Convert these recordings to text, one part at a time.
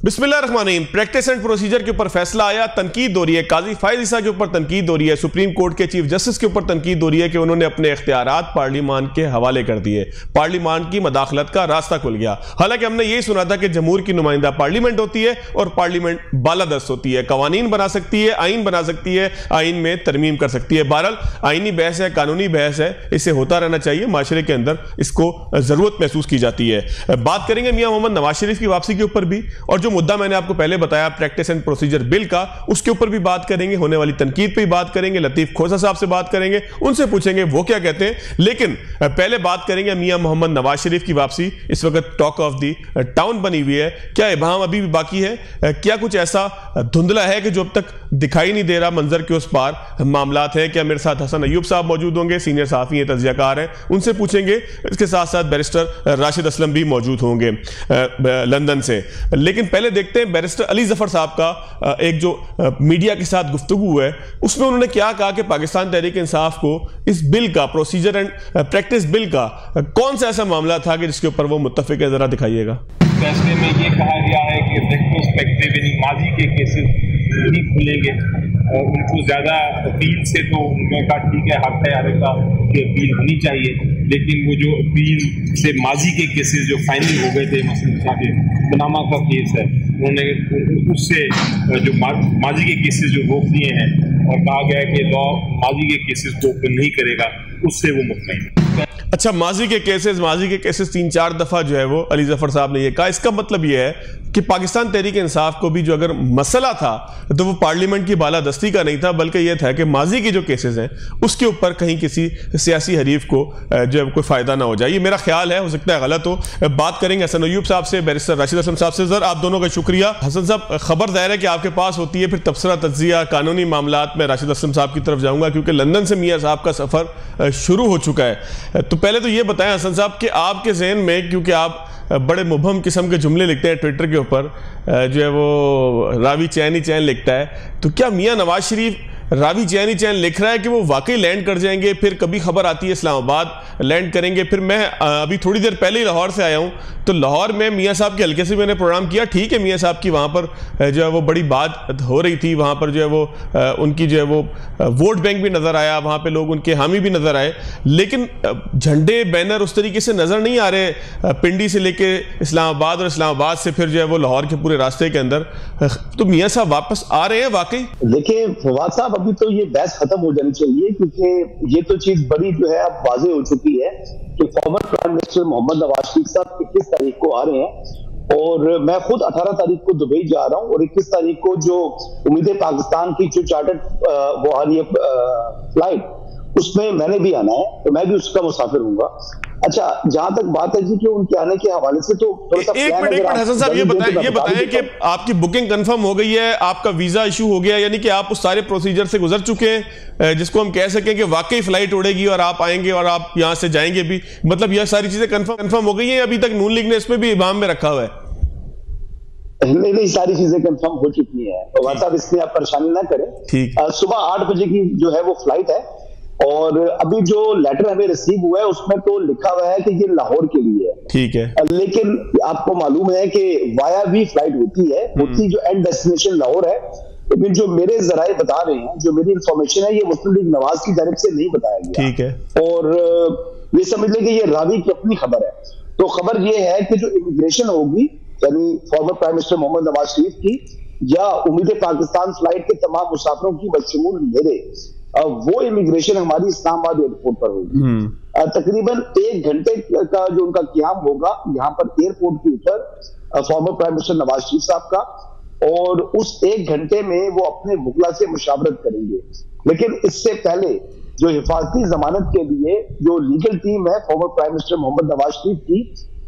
बिस्मिल्लाहिर्रहमानिर्रहीम। Practice and procedure के ऊपर फैसला आया, तनकीद हो रही है। काजी फाइज ईसा के ऊपर तनकीद हो रही है, सुप्रीम कोर्ट के चीफ जस्टिस के ऊपर तनकीद हो रही है कि उन्होंने अपने इख्तियारात पार्लिमान के हवाले कर दिए, पार्लिमान की मदाखलत का रास्ता खुल गया। हालांकि हमने यही सुना था कि जमहूर की नुमाइंदा पार्लियामेंट होती है और पार्लियामेंट बालादस्त होती है, कवानीन बना सकती है, आइन बना सकती है, आइन में तरमीम कर सकती है। बहरहाल आइनी बहस है, कानूनी बहस है, इसे होता रहना चाहिए, माशरे के अंदर इसको जरूरत महसूस की जाती है। बात करेंगे मियां मोहम्मद नवाज शरीफ की वापसी के ऊपर भी, और जो मुद्दा मैंने आपको पहले बताया प्रैक्टिस एंड प्रोसीजर बिल का, उसके ऊपर भी बात करेंगे, होने वाली तनकीद पे भी बात करेंगे, लतीफ खोसा साहब से बात करेंगे, उनसे पूछेंगे वो क्या कहते हैं। लेकिन पहले बात करेंगे मियां मोहम्मद नवाज शरीफ की वापसी। इस वक्त टॉक ऑफ दी टाउन बनी हुई है। क्या इबाहम अभी भी बाकी है? क्या कुछ ऐसा धुंधला है कि जो अब तक दिखाई नहीं दे रहा मंजर के उस पार मामलात है? क्या मेरे साथ हसन अयूब साहब मौजूद होंगे, सीनियर सहाफी हैं, तज्जियाकार हैं, उनसे पूछेंगे। इसके साथ साथ बैरिस्टर राशिद असलम भी मौजूद होंगे लंदन से। लेकिन पहले देखते हैं बैरिस्टर अली जफर साहब का एक जो मीडिया के साथ गुफ्तगू है, उसमें उन्होंने क्या कहा कि पाकिस्तान तहरीक इंसाफ को इस बिल का, प्रोसीजर एंड प्रैक्टिस बिल का, कौन सा ऐसा मामला था कि जिसके ऊपर वो मुत्तफिक है? जरा दिखाइएगा। फैसले में ये कहा गया है कि रेट्रोस्पेक्टिव यानी माजी के केसेस नहीं खुलेंगे, और उनको ज़्यादा अपील से, तो उन्होंने कहा ठीक है, हक है हर का कि अपील होनी चाहिए, लेकिन वो जो अपील से माजी के केसेस जो फाइनल हो गए थे, मसलन के पनामा का केस है, उन्होंने उससे जो माजी के केसेस जो रोक दिए हैं और कहा गया है कि लॉ माजी के केसेस को ओपन नहीं करेगा, उससे वो मुतमईन। अच्छा, माजी के केसेस 3-4 दफा जो है वो अली जफर साहब ने ये कहा। इसका मतलब ये है कि पाकिस्तान तहरीक इंसाफ को भी जो अगर मसला था तो वो पार्लियामेंट की बालादस्ती का नहीं था, बल्कि ये था कि माजी के जो केसेस हैं उसके ऊपर कहीं किसी सियासी हरीफ को जो है कोई फायदा ना हो जाए। ये मेरा ख्याल है, हो सकता है गलत हो। बात करेंगे हसन अयूब साहब से, बैरिस्टर राशिद असलम साहब से। सर, आप दोनों का शुक्रिया। हसन साहब, खबर दायर है कि आपके पास होती है, फिर तबसरा, तज्जिया, कानूनी मामलात में राशिद असलम साहब की तरफ जाऊंगा, क्योंकि लंदन से मियाँ साहब का सफर शुरू हो चुका है। तो पहले तो ये बताएं हसन साहब कि आपके ज़हन में, क्योंकि आप बड़े मुबहम किस्म के जुमले लिखते हैं ट्विटर के ऊपर, जो है वो रावी चैन ही चैन लिखता है, तो क्या मियां नवाज शरीफ रावी चैन ही चैन लिख रहा है कि वो वाकई लैंड कर जाएंगे? फिर कभी खबर आती है इस्लामाबाद लैंड करेंगे। फिर मैं अभी थोड़ी देर पहले ही लाहौर से आया हूँ, तो लाहौर में मियां साहब के हल्के से मैंने प्रोग्राम किया। ठीक है, मियां साहब की वहाँ पर जो है वो बड़ी बात हो रही थी, वहाँ पर जो है वो उनकी जो है वो वोट बैंक भी नज़र आया, वहाँ पर लोग उनके हामी भी नज़र आए, लेकिन झंडे बैनर उस तरीके से नज़र नहीं आ रहे पिंडी से लेके इस्लामाबाद, और इस्लामाबाद से फिर जो है वो लाहौर के पूरे रास्ते के अंदर। तो मियां साहब वापस आ रहे हैं वाकई? देखिए फवाद साहब, अभी तो ये बहस खत्म हो जानी चाहिए, क्योंकि ये तो चीज बड़ी जो है अब वाज़ेह हो चुकी है कि former prime minister Mohammad Nawaz Sharif साहब 21 तारीख को आ रहे हैं, और मैं खुद 18 तारीख को दुबई जा रहा हूं, और 21 तारीख को जो उम्मीद पाकिस्तान की जो चार्टर्ड वो आ रही है फ्लाइट, उसमें मैंने भी आना है, तो मैं भी उसका मुसाफिर हूंगा। अच्छा, जहां तक बात है जी कि उनके आने के हवाले से, तो थोड़ा सा एक मिनट हसन साहब, ये बताएं कि आपकी बुकिंग कंफर्म हो गई है, आपका वीजा इशू हो गया, यानी कि आप उस सारे प्रोसीजर से गुजर चुके हैं जिसको हम कह सकें कि वाकई फ्लाइट उड़ेगी और आप आएंगे और आप यहां से जाएंगे भी? मतलब यह सारी चीजें कंफर्म हो गई है? अभी तक नून लीग ने इसमें भी इमाम में रखा हुआ है? नहीं, सारी चीजें कंफर्म हो चुकी हैं, तो साहब इसमें आप परेशानी ना करें। सुबह 8 बजे की जो है वो फ्लाइट है, और अभी जो लेटर हमें रिसीव हुआ है उसमें तो लिखा हुआ है कि ये लाहौर के लिए है। ठीक है, लेकिन आपको मालूम है कि वाया भी फ्लाइट होती जो एंड डेस्टिनेशन लाहौर है, लेकिन जो मेरे जराए बता रहे हैं, जो मेरी इंफॉर्मेशन है, ये मुस्लिम लीग नवाज की जानिब से नहीं बताया गया। ठीक है, और ये समझ लें कि ये रावी की अपनी खबर है। तो खबर ये है कि जो इमिग्रेशन होगी, यानी former prime minister Mohammad Nawaz Sharif की या उम्मीद पाकिस्तान फ्लाइट के तमाम मुसाफिरों की बशमूल मेरे, वो इमिग्रेशन हमारी इस्लामाबाद एयरपोर्ट पर होगी। तकरीबन 1 घंटे का जो उनका क़याम होगा यहाँ पर एयरपोर्ट के ऊपर farmer prime minister Nawaz Sharif साहब का, और उस 1 घंटे में वो अपने वकला से मुशावरत करेंगे। लेकिन इससे पहले जो हिफाजती जमानत के लिए जो लीगल टीम है former prime minister Mohammad Nawaz Sharif की,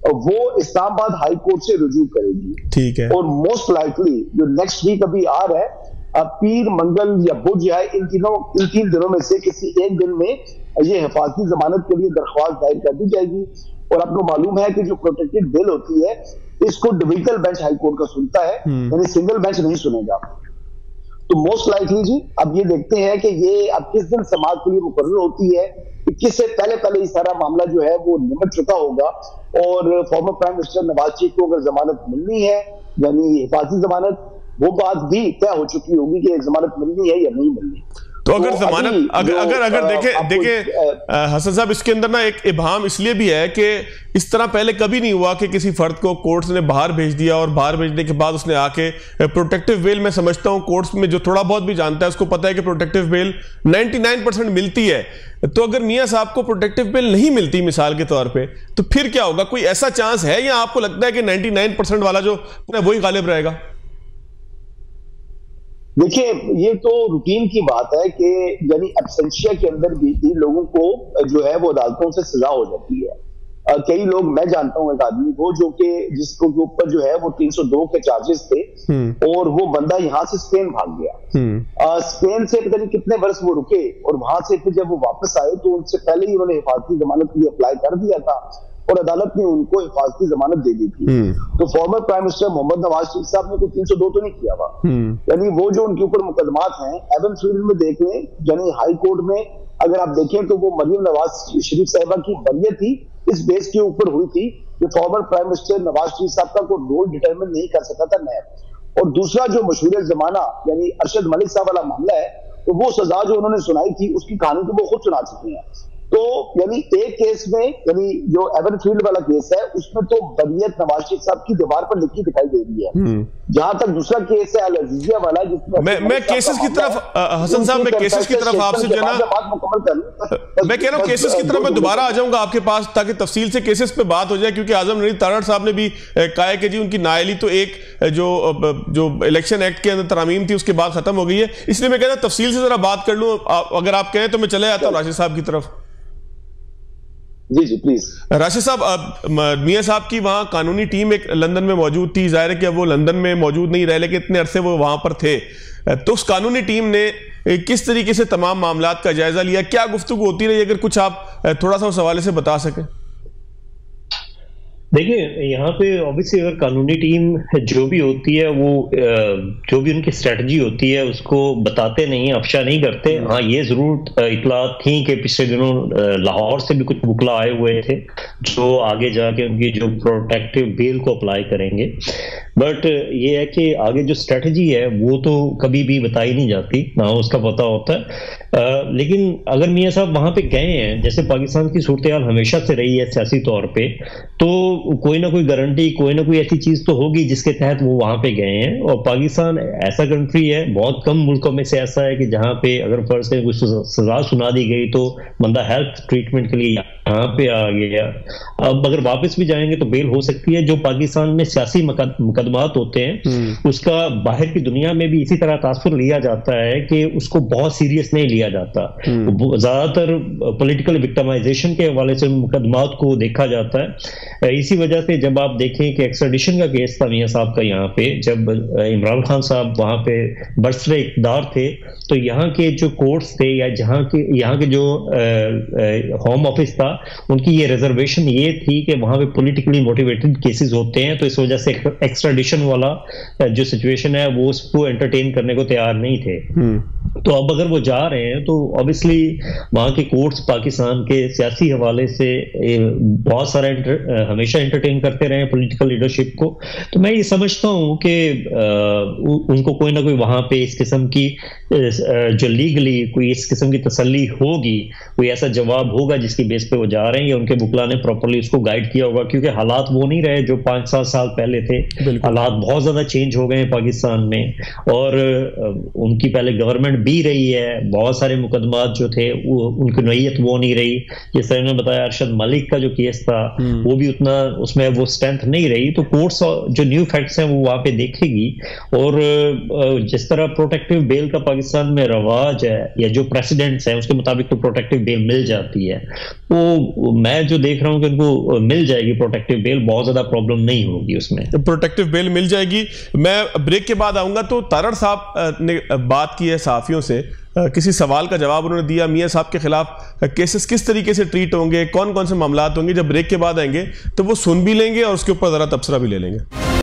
वो इस्लामाबाद हाई कोर्ट से रुजू करेगी। ठीक है, और मोस्ट लाइकली जो नेक्स्ट वीक अभी आ रहा है, पीर, मंगल या बुध है, इन 3 दिनों में से किसी एक दिन में ये हिफाजती जमानत के लिए दरख्वास्त दायर कर दी जाएगी। और आपको मालूम है कि जो प्रोटेक्टेड बिल होती है, इसको डिविजनल बेंच हाई कोर्ट का सुनता है, यानी सिंगल बेंच नहीं सुनेगा। تو موسٹ لائکلی جی اب یہ دیکھتے ہیں کہ یہ اب کس دن سماعت کے لیے مقرر ہوتی ہے، 21 سے پہلے یہ سارا معاملہ جو ہے وہ نمٹ چکا ہوگا، اور former prime minister Nawaz Sharif کو اگر ضمانت ملنی ہے یعنی حفاظتی ضمانت، وہ بات بھی طے ہو چکی ہوگی کہ ضمانت ملنی ہے یا نہیں ملنی۔ تو اگر ضمانت اگر دیکھیں حسن صاحب، اس کے اندر نا ایک ابہام اس لیے بھی ہے کہ اس طرح پہلے کبھی نہیں ہوا کہ کسی فرد کو کورٹس نے باہر بھیج دیا اور باہر بھیجنے کے بعد اس نے آ کے پروٹیکٹیو بیل، میں سمجھتا ہوں کورٹس میں جو تھوڑا بہت بھی جانتا ہے اس کو پتا ہے کہ پروٹیکٹیو بیل 99% ملتی ہے۔ تو اگر میاں صاحب کو پروٹیکٹیو بیل نہیں ملتی مثال کے طور پہ، تو پھر کیا ہوگا؟ کوئی ایسا چانس ہے یا آپ کو لگتا ہے کہ 99% والا جو وہی غالب رہے گا؟ دیکھیں یہ تو روٹین کی بات ہے کہ یعنی ایبسنشیا کے اندر بھی لوگوں کو جو ہے وہ عدالتوں سے سزا ہو جاتی ہے۔ کئی لوگ، میں جانتا ہوں ایک آدمی کو جو کہ جس کو اوپر جو ہے وہ 302 کے چارجز تھے، اور وہ بندہ یہاں سے اسپین بھاگ گیا، اسپین سے پتہ نہیں کتنے برس وہ رکے، اور وہاں سے پھر جب وہ واپس آئے تو ان سے پہلے ہی انہوں نے حفاظتی ضمانت کے لیے اپلائی کر دیا تھا، اور عدالت نے ان کو حفاظتی ضمانت دے دی تھی۔ تو فارمر پرائم منسٹر محمد نواز شریف صاحب نے کوئی 302 تو نہیں کیا ہوا، یعنی وہ جو ان کے اوپر مقدمات ہیں ایون فیلڈ میں دیکھ لیں، یعنی ہائی کورٹ میں اگر آپ دیکھیں تو وہ مریم نواز شریف صاحبہ کی بریت تھی اس بیس کے اوپر ہوئی تھی کہ former prime minister Nawaz Sharif صاحب کا کوئی رول ڈیٹرمن نہیں کر سکا تھا نیب۔ اور دوسرا جو مشہور زمانہ یعنی ارشد ملک صاحب والا معاملہ ہے، تو وہ سزا جو انہوں نے سنائی تھی اس کی کہانی تو وہ خود سنا چکی ہیں۔ تو یعنی ایک کیس میں، یعنی جو ایون فیلڈ والا کیس ہے اس میں تو بریت نواز شریف صاحب کی دیوار پر لکھی دکھائی دے رہی ہے، جہاں تک دوسرا کیس ہے العزیزیہ والا جس میں کیسز کی طرف حسن صاحب، میں کیسز کی طرف آپ سے جو نا میں کہہ رہا ہوں کیسز کی طرف میں دوبارہ آ جاؤں گا آپ کے پاس تاکہ تفصیل سے کیسز پہ بات ہو جائے، کیونکہ اعظم نریندر تارڑ صاحب نے بھی کہا ہے کہ جی ان کی نااہلی تو ایک جو الیکشن ایکٹ کے اندر ترامیم تھی اس کے بعد ختم ہو گئی ہے، اس لیے میں کہتا ہوں تفصیل سے ذرا بات کر لوں، اگر آپ کہیں تو میں چلے آتا ہوں راشد صاحب کی طرف۔ جی پلیز۔ راشد صاحب، میاں صاحب کی وہاں قانونی ٹیم ایک لندن میں موجود تھی، ظاہر ہے کہ اب وہ لندن میں موجود نہیں رہے لیکن اتنے عرصے وہ وہاں پر تھے، تو اس قانونی ٹیم نے کس طریقے سے تمام معاملات کا جائزہ لیا؟ کیا گفتگو ہوتی رہی؟ اگر کچھ آپ تھوڑا سا اس حوالے سے بتا سکیں۔ دیکھیں یہاں پہ obviously اگر قانونی ٹیم جو بھی ہوتی ہے وہ جو بھی ان کی اسٹریٹجی ہوتی ہے اس کو بتاتے نہیں، افشا نہیں کرتے۔ ہاں یہ ضرور اطلاعات تھیں کہ پچھلے دنوں لاہور سے بھی کچھ وکلا آئے ہوئے تھے جو آگے جا کے ان کی جو پروٹیکٹیو بیل کو اپلائی کریں گے، بٹ یہ ہے کہ آگے جو اسٹریٹجی ہے وہ تو کبھی بھی بتائی نہیں جاتی، نہ اس کا پتہ ہوتا ہے۔ لیکن اگر میاں صاحب وہاں پہ گئے ہیں، جیسے پاکستان کی صورتحال ہمیشہ سے رہی ہے سیاسی طور پہ، تو کوئی نہ کوئی گارنٹی، کوئی نہ کوئی ایسی چیز تو ہوگی جس کے تحت وہ وہاں پہ گئے ہیں۔ اور پاکستان ایسا کنٹری ہے، بہت کم ملکوں میں سے ایسا ہے کہ جہاں پہ اگر فرض سے کوئی سزا سنا دی گئی تو بندہ ہیلتھ ٹریٹمنٹ کے لیے یہاں پہ آ گیا، اب اگر واپس بھی جائیں گے تو بیل ہو سکتی ہے۔ جو پاکستان میں سیاسی مقدمات ہوتے ہیں اس کا باہر کی دنیا میں بھی اسی طرح تاثر لیا جاتا ہے کہ اس کو بہت سیریس نہیں لیا جاتا، زیادہ تر پولیٹیکل وکٹمائزیشن کے حوالے سے مقدمات کو دیکھا جاتا ہے۔ اسی وجہ سے جب آپ دیکھیں کہ ایکسٹریڈیشن کا کیس تھا میاں صاحب کا یہاں پہ، جب عمران خان صاحب وہاں پہ برسر اقتدار تھے، تو یہاں کے جو کورٹس تھے یا یہاں کے جو ہوم آفس تھا، ان کی یہ ریزرویشن یہ تھی کہ وہاں پہ پولیٹیکلی موٹیویٹڈ کیسز ہوتے ہیں، تو اس وجہ سے ایکسٹریڈیشن والا جو سچویشن ہے وہ اس کو انٹرٹین کرنے کو تیار نہیں تھے۔ تو اب اگر وہ جا رہے ہیں تو obviously وہاں کے کورٹس پاکستان کے سیاسی حوالے سے بہت سارا ہمیشہ انٹرٹین کرتے رہے ہیں پولیٹیکل لیڈرشپ کو، تو میں یہ سمجھتا ہوں کہ ان کو کوئی نہ کوئی وہاں پہ اس قسم کی جو لیگلی کوئی اس قسم کی تسلی ہوگی، کوئی ایسا جواب ہوگا جس کی بیس پہ وہ جا رہے ہیں، یا ان کے وکلا نے پراپرلی اس کو گائیڈ کیا ہوگا، کیونکہ حالات وہ نہیں رہے جو 5-7 سال پہلے تھے۔ حالات بہت زیادہ چینج ہو گئے ہیں پاکستان میں، اور ان کی پہلے گورنمنٹ بھی رہی ہے، بہت سارے مقدمات جو تھے ان کی نوعیت وہ نہیں رہی، جس طرح انہوں نے بتایا ارشد ملک کا جو کیس تھا وہ بھی اتنا اس میں وہ اسٹرینتھ نہیں رہی، تو کورٹس جو نیو فیکٹس ہیں وہ وہاں پہ دیکھے گی۔ اور جس طرح پروٹیکٹیو بیل کا پاکستان میں رواج ہے یا جو پریسیڈنٹس ہیں اس کے مطابق تو پروٹیکٹیو بیل مل جاتی ہے، وہ میں جو دیکھ رہا ہوں کہ ان کو مل جائے گی پروٹیکٹیو بیل، بہت زیادہ پرابلم نہیں ہوگی اس میں، پروٹیکٹیو بیل مل جائے گی۔ میں بریک کے بعد آؤں گا تو تارڑ صاحب نے بات کی ہے صحافیوں سے، کسی سوال کا جواب انہوں نے دیا، میاں صاحب کے خلاف کیسز کس طریقے سے ٹریٹ ہوں گے، کون کون سے معاملات ہوں گے، جب بریک کے بعد آئیں گے تو وہ سن بھی لیں گے اور اس کے اوپر ذرا تبصرہ بھی لے لیں گے۔